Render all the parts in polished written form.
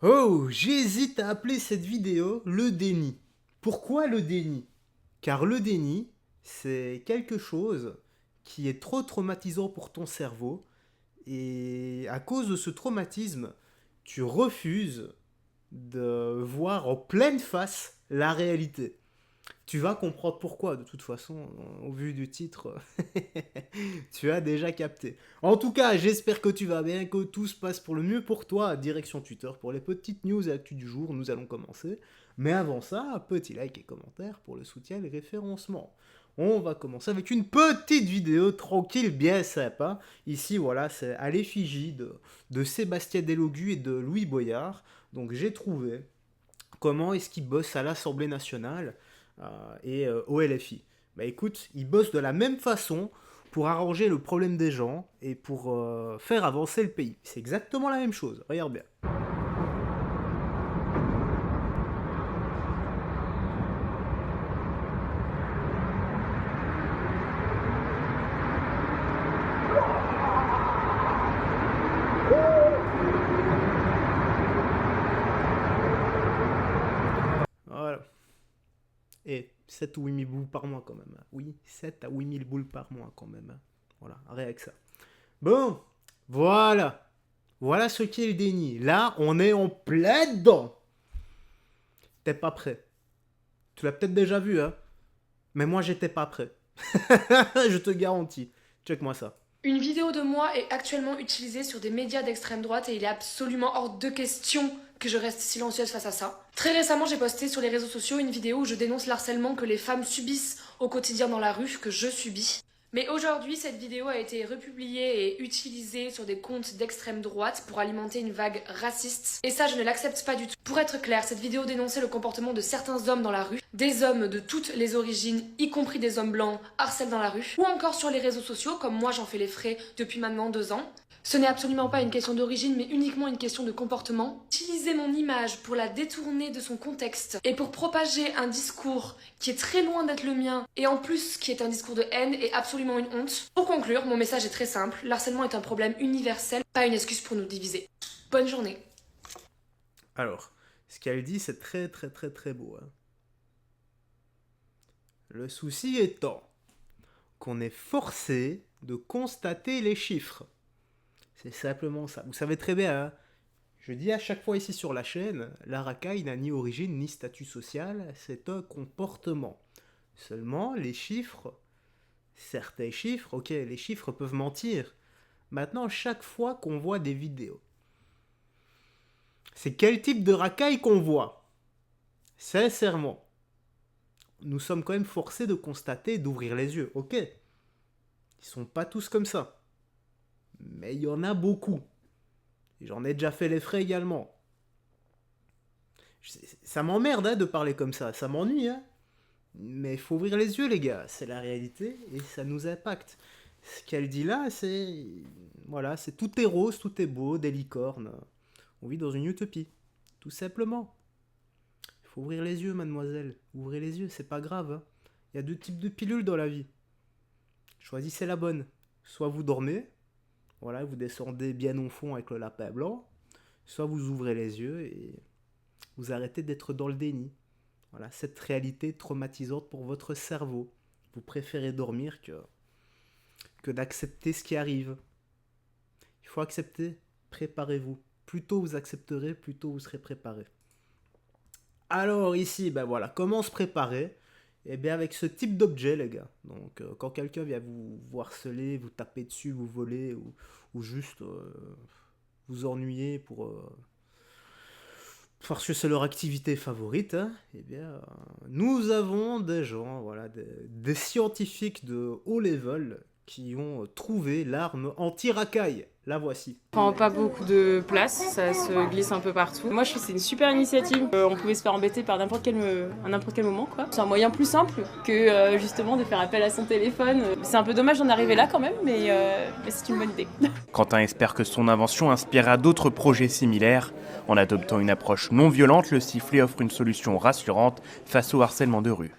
Oh, j'hésite à appeler cette vidéo le déni. Pourquoi le déni? Car le déni, c'est quelque chose qui est trop traumatisant pour ton cerveau et à cause de ce traumatisme, tu refuses de voir en pleine face la réalité. Tu vas comprendre pourquoi, de toute façon, au vu du titre, tu as déjà capté. En tout cas, j'espère que tu vas bien, que tout se passe pour le mieux pour toi. Direction Twitter pour les petites news et actus du jour, nous allons commencer. Mais avant ça, petit like et commentaire pour le soutien et le référencement. On va commencer avec une petite vidéo tranquille, bien sympa. Ici, voilà, c'est à l'effigie de Sébastien Delogu et de Louis Boyard. Donc j'ai trouvé comment est-ce qu'ils bossent à l'Assemblée nationale et au LFI. Bah écoute, ils bossent de la même façon pour arranger le problème des gens et pour faire avancer le pays. C'est exactement la même chose, regarde bien. Voilà. Et 7 ou 8 000 boules par mois quand même. Oui, 7 à 8 000 boules par mois quand même. Voilà, rien que ça. Bon, voilà. Voilà ce qu'est le déni. Là, on est en plein dedans. T'es pas prêt. Tu l'as peut-être déjà vu, hein. Mais moi, j'étais pas prêt. Je te garantis. Check-moi ça. Une vidéo de moi est actuellement utilisée sur des médias d'extrême droite et il est absolument hors de question que je reste silencieuse face à ça. Très récemment, j'ai posté sur les réseaux sociaux une vidéo où je dénonce l'harcèlement que les femmes subissent au quotidien dans la rue, que je subis. Mais aujourd'hui, cette vidéo a été republiée et utilisée sur des comptes d'extrême droite pour alimenter une vague raciste. Et ça, je ne l'accepte pas du tout. Pour être clair, cette vidéo dénonçait le comportement de certains hommes dans la rue, des hommes de toutes les origines, y compris des hommes blancs, harcèlent dans la rue, ou encore sur les réseaux sociaux, comme moi j'en fais les frais depuis maintenant 2 ans. Ce n'est absolument pas une question d'origine, mais uniquement une question de comportement. Utiliser mon image pour la détourner de son contexte et pour propager un discours qui est très loin d'être le mien, et en plus qui est un discours de haine, est absolument une honte. Pour conclure, mon message est très simple. L'harcèlement est un problème universel, pas une excuse pour nous diviser. Bonne journée. Alors, ce qu'elle dit, c'est très très très très beau. Hein. Le souci étant qu'on est forcé de constater les chiffres. C'est simplement ça. Vous savez très bien, hein, je dis à chaque fois ici sur la chaîne, la racaille n'a ni origine ni statut social, c'est un comportement. Seulement, les chiffres, certains chiffres, ok, les chiffres peuvent mentir. Maintenant, chaque fois qu'on voit des vidéos, c'est quel type de racaille qu'on voit? Sincèrement, nous sommes quand même forcés de constater, d'ouvrir les yeux, ok. Ils sont pas tous comme ça. Mais il y en a beaucoup. J'en ai déjà fait les frais également. Ça m'emmerde hein, de parler comme ça m'ennuie. Hein. Mais il faut ouvrir les yeux les gars, c'est la réalité et ça nous impacte. Ce qu'elle dit là, c'est... Voilà, c'est tout est rose, tout est beau, des licornes. On vit dans une utopie, tout simplement. Il faut ouvrir les yeux mademoiselle, ouvrez les yeux, c'est pas grave. Hein. Il y a 2 types de pilules dans la vie. Choisissez la bonne. Soit vous dormez, voilà, vous descendez bien au fond avec le lapin blanc, soit vous ouvrez les yeux et vous arrêtez d'être dans le déni. Voilà, cette réalité traumatisante pour votre cerveau. Vous préférez dormir que d'accepter ce qui arrive. Il faut accepter, préparez-vous. Plus tôt vous accepterez, plus tôt vous serez préparé. Alors ici, ben voilà, comment se préparer? Eh bien avec ce type d'objet les gars. Donc quand quelqu'un vient vous harceler, vous taper dessus, vous voler ou juste vous ennuyer parce que c'est leur activité favorite, hein, eh bien nous avons des gens, voilà, des scientifiques de haut level qui ont trouvé l'arme anti-racaille. La voici. Prend pas beaucoup de place, ça se glisse un peu partout. Moi je trouve que c'est une super initiative. On pouvait se faire embêter par à n'importe quel moment quoi. C'est un moyen plus simple que justement de faire appel à son téléphone. C'est un peu dommage d'en arriver là quand même, mais c'est une bonne idée. Quentin espère que son invention inspirera d'autres projets similaires. En adoptant une approche non violente, le sifflet offre une solution rassurante face au harcèlement de rue.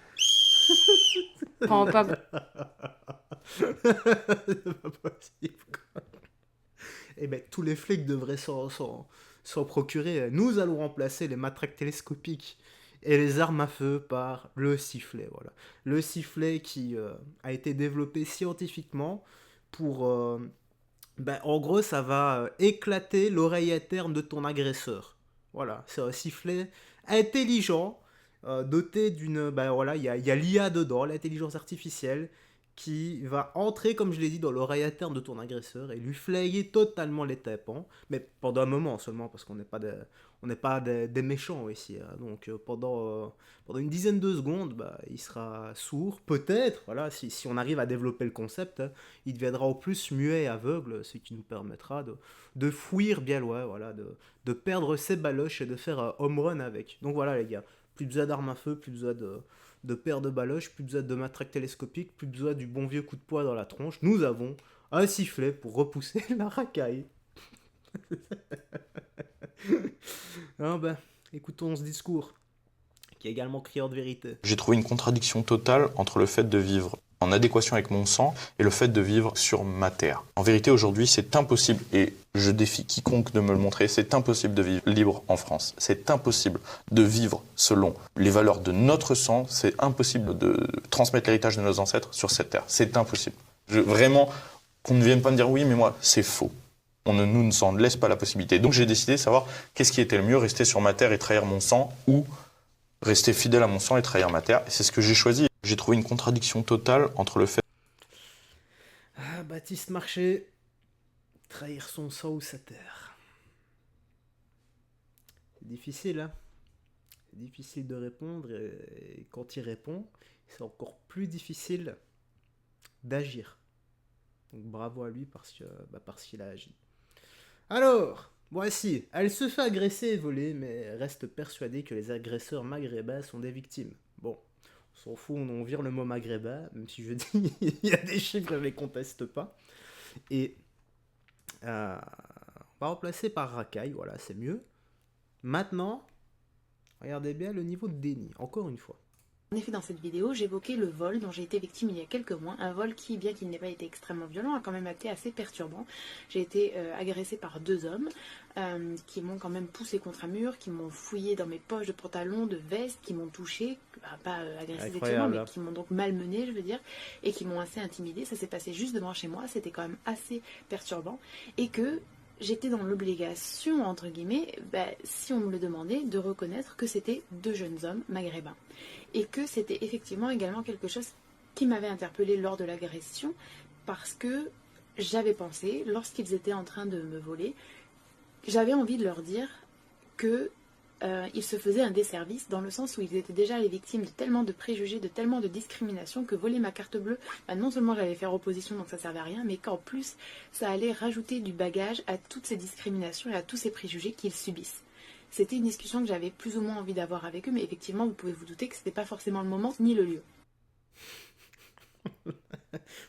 Prend pas... C'est pas possible quoi. Eh ben tous les flics devraient s'en procurer. Nous allons remplacer les matraques télescopiques et les armes à feu par le sifflet. Voilà. Le sifflet qui a été développé scientifiquement pour... en gros, ça va éclater l'oreille interne de ton agresseur. Voilà, c'est un sifflet intelligent, doté d'une... il y a l'IA dedans, l'intelligence artificielle, qui va entrer, comme je l'ai dit, dans l'oreille interne de ton agresseur et lui flayer totalement les tympans, mais pendant un moment seulement, parce qu'on n'est pas des méchants ici. Hein. Donc pendant une dizaine de secondes, il sera sourd. Peut-être, voilà, si on arrive à développer le concept, hein, il deviendra au plus muet et aveugle, ce qui nous permettra de fuir bien loin, voilà, de perdre ses baloches et de faire un home run avec. Donc voilà les gars, plus besoin d'armes à feu, plus besoin de paires de baloches, plus besoin de matraque télescopique, plus besoin du bon vieux coup de poing dans la tronche. Nous avons un sifflet pour repousser la racaille. Écoutons ce discours, qui est également crieur de vérité. J'ai trouvé une contradiction totale entre le fait de vivre en adéquation avec mon sang et le fait de vivre sur ma terre. En vérité, aujourd'hui, c'est impossible, et je défie quiconque de me le montrer, c'est impossible de vivre libre en France. C'est impossible de vivre selon les valeurs de notre sang. C'est impossible de transmettre l'héritage de nos ancêtres sur cette terre. C'est impossible. Vraiment, qu'on ne vienne pas me dire oui, mais moi, c'est faux. Nous ne s'en laisse pas la possibilité. Donc j'ai décidé de savoir qu'est-ce qui était le mieux, rester sur ma terre et trahir mon sang, ou rester fidèle à mon sang et trahir ma terre. Et c'est ce que j'ai choisi. J'ai trouvé une contradiction totale entre le fait... Baptiste Marché, trahir son sang ou sa terre. C'est difficile, hein. C'est difficile de répondre, et quand il répond, c'est encore plus difficile d'agir. Donc bravo à lui parce qu'il a agi. Alors, voici, elle se fait agresser et voler, mais reste persuadée que les agresseurs maghrébins sont des victimes. Bon, on s'en fout, on vire le mot maghrébin, même si je dis, il y a des chiffres, je ne les conteste pas. Et on va remplacer par racaille, voilà, c'est mieux. Maintenant, regardez bien le niveau de déni, encore une fois. En effet, dans cette vidéo, j'évoquais le vol dont j'ai été victime il y a quelques mois. Un vol qui, bien qu'il n'ait pas été extrêmement violent, a quand même été assez perturbant. J'ai été agressée par 2 hommes qui m'ont quand même poussé contre un mur, qui m'ont fouillé dans mes poches de pantalon, de veste, qui m'ont touché, pas agressé sexuellement, mais qui m'ont donc malmenée, je veux dire, et qui m'ont assez intimidée. Ça s'est passé juste devant chez moi, c'était quand même assez perturbant. Et que j'étais dans l'obligation, entre guillemets, si on me le demandait, de reconnaître que c'était 2 jeunes hommes maghrébins. Et que c'était effectivement également quelque chose qui m'avait interpellée lors de l'agression, parce que j'avais pensé, lorsqu'ils étaient en train de me voler, j'avais envie de leur dire que ils se faisaient un desservice, dans le sens où ils étaient déjà les victimes de tellement de préjugés, de tellement de discrimination, que voler ma carte bleue, non seulement j'allais faire opposition, donc ça servait à rien, mais qu'en plus ça allait rajouter du bagage à toutes ces discriminations et à tous ces préjugés qu'ils subissent. C'était une discussion que j'avais plus ou moins envie d'avoir avec eux, mais effectivement vous pouvez vous douter que c'était pas forcément le moment ni le lieu.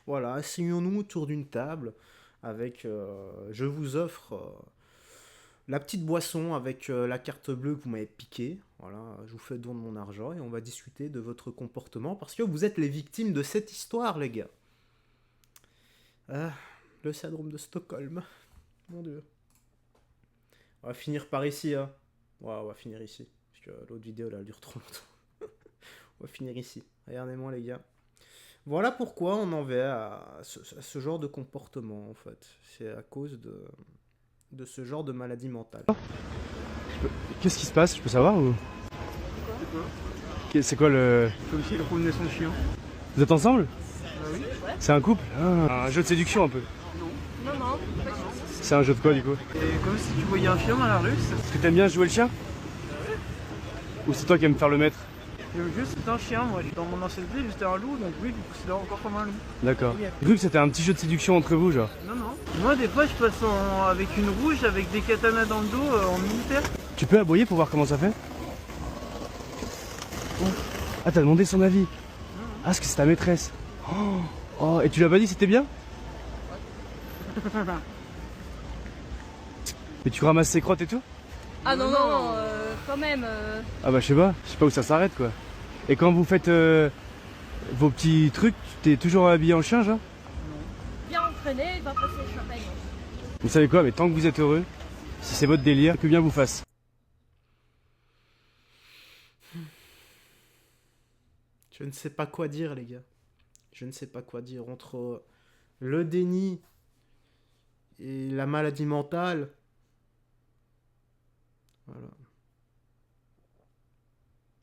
Voilà, asseyons-nous autour d'une table avec, je vous offre la petite boisson avec la carte bleue que vous m'avez piquée. Voilà, je vous fais don de mon argent et on va discuter de votre comportement parce que vous êtes les victimes de cette histoire, les gars. Le syndrome de Stockholm. Mon Dieu. On va finir par ici, hein. Ouais, on va finir ici. Parce que l'autre vidéo, là, elle dure trop longtemps. On va finir ici. Regardez-moi, les gars. Voilà pourquoi on en vient à ce genre de comportement, en fait. C'est à cause de ce genre de maladie mentale. Qu'est-ce qui se passe? Je peux savoir ou... C'est quoi le... Comme si il promenait son chien. Vous êtes ensemble? Oui. C'est un couple? Un jeu de séduction un peu? Non, pas du tout. C'est un jeu de quoi du coup? Et comme si tu voyais un chien dans la rue. Est-ce que t'aimes bien jouer le chien? Ou c'est toi qui aimes faire le maître? Juste c'est un chien, moi dans mon ancienne vie j'étais un loup, donc oui, du coup c'est encore comme un loup. D'accord. J'ai cru que c'était un petit jeu de séduction entre vous, genre. Non. Moi des fois je passe avec une rouge, avec des katanas dans le dos, en militaire. Tu peux aboyer pour voir comment ça fait? Ah, t'as demandé son avis? Ah, parce que c'est ta maîtresse. Oh, et tu l'as pas dit c'était bien? Et tu ramasses ses crottes et tout? Ah non, quand même. Ah bah je sais pas où ça s'arrête quoi. Et quand vous faites vos petits trucs, t'es toujours habillé en chien, genre? Bien entraîné, il va passer le champagne. Vous savez quoi, mais tant que vous êtes heureux, Si c'est votre délire, que bien vous fasse. Je ne sais pas quoi dire, les gars. Je ne sais pas quoi dire. Entre le déni et la maladie mentale. Voilà.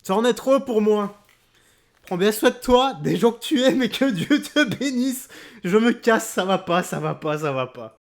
Ça en est trop pour moi. Prends bien soin de toi, des gens que tu aimes et que Dieu te bénisse. Je me casse, ça va pas, ça va pas, ça va pas.